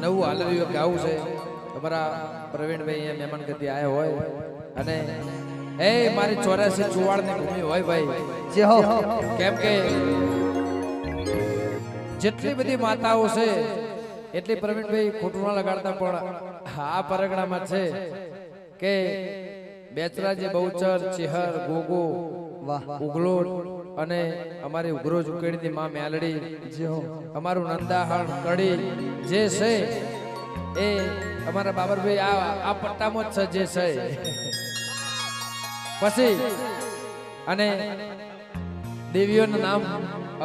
નવું હાલવ્યું ગાવું છે અમારા પ્રવીણભાઈ અહીંયા મહેમાન ગતિ આયા હોય અને એ મારી 84 ચુવાડની ભૂમિ હોય ભાઈ જે હો કેમ કે જેટલી બધી માતાઓ છે એટલી પ્રવીણભાઈ ખોટું ના લગાડતા પણ આ પરગણામાં છે કે બેચરાજી બહુચર ચિહર ગોગો ઉગલો અને અમારી ઉગ્રો ઝુકેડીની માં મેલડી જે હો અમારું નંદાહણ કડી જે છે એ અમારા બાબરભાઈ આ પટ્ટામાં જ છે જે છે પછી અને દેવીઓનું નામ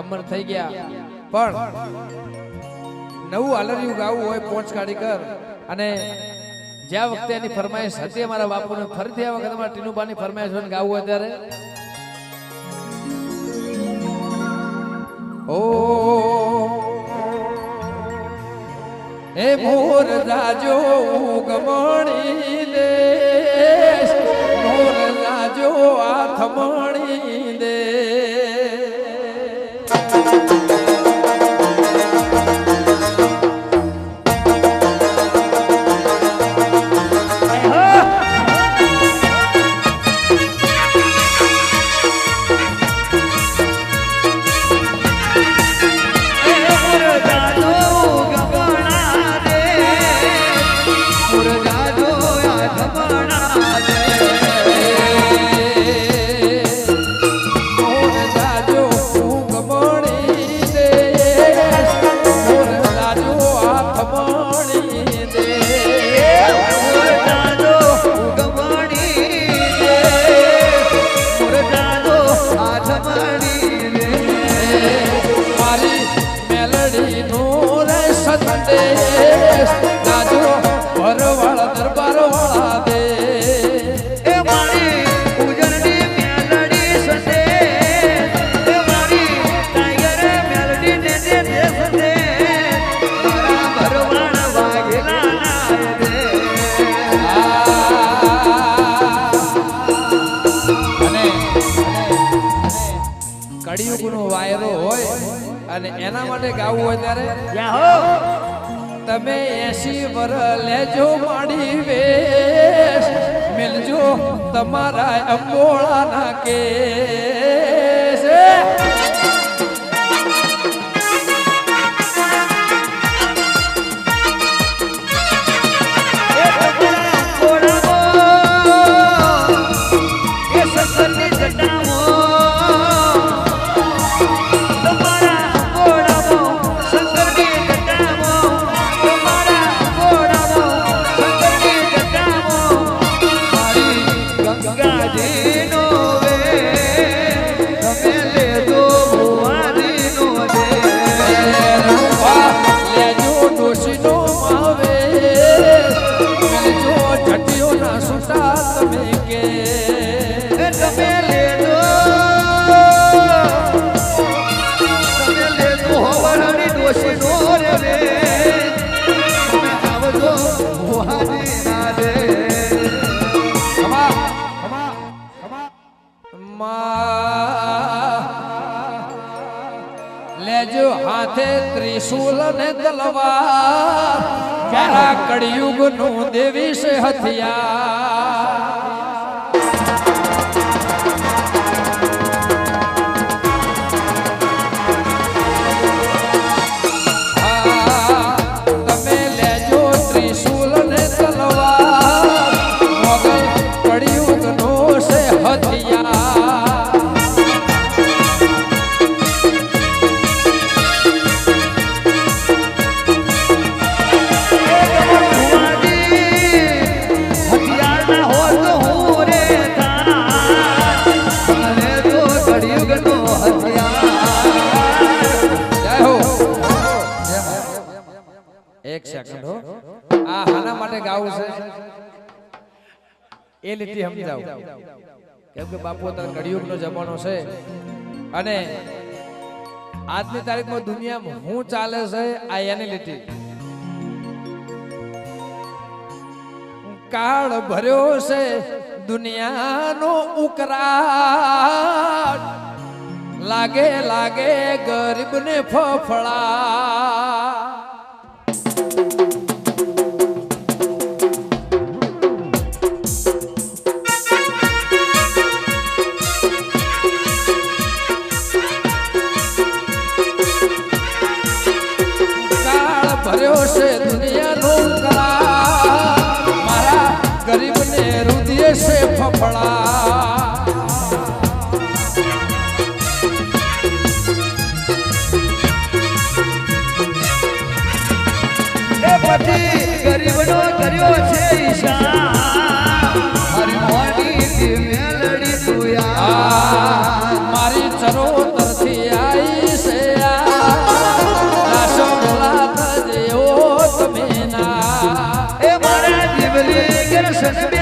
અમર થઈ ગયા પણ નવું હાલરિયું ગાવું હોય પોંચ કાઢી કર અને જ્યાં વખતે એની ફરમાઈશ હતી અમારા બાપુને ફરીથી આ વખતે અમારા ટીનુબાની ફરમાઈશ હોય ગાવું હોય ત્યારે ઓ એ મોર રાજો ગમણી દે મોર રાજો આથમણી દે કળિયુગનો વાયરો હોય અને એના માટે ગાવું હોય ત્યારે તમે 80 વર લેજો માડી વેશ મિલજો તમારા અંબોળાના કેસ લેજો હાથે ત્રિશૂલ ને તલવાર ક્યારા કળિયુગ નું દેવી છે હથિયાર તમે લેજો ત્રિશૂલ ને તલવાર મોગલ કળિયુગ નો છે હથિયાર એક સેકન્ડ હો આ હાના માટે ગાવું છે એ લીટી સમજાવ કેમ કે બાપુ અત્યારે કળિયુગનો જમાનો છે અને આજની તારીખમાં દુનિયામાં શું ચાલે છે આ એની લીટી કાળ ભર્યો છે દુનિયાનો ઉકરાટ લાગે લાગે ગરીબને ફફડા ભર્યો છે દુનિયાનો કળા મારા ગરીબને રુદિયે છે ફફડા એ પછી ગરીબનો કર્યો છે ઈશાન હરી મોની મેલડી તુયા મારી ચરોતરથી આવી છે લાશો બોલાતા જેવો તમે ના એ મારા જીવલી કૃષ્ણ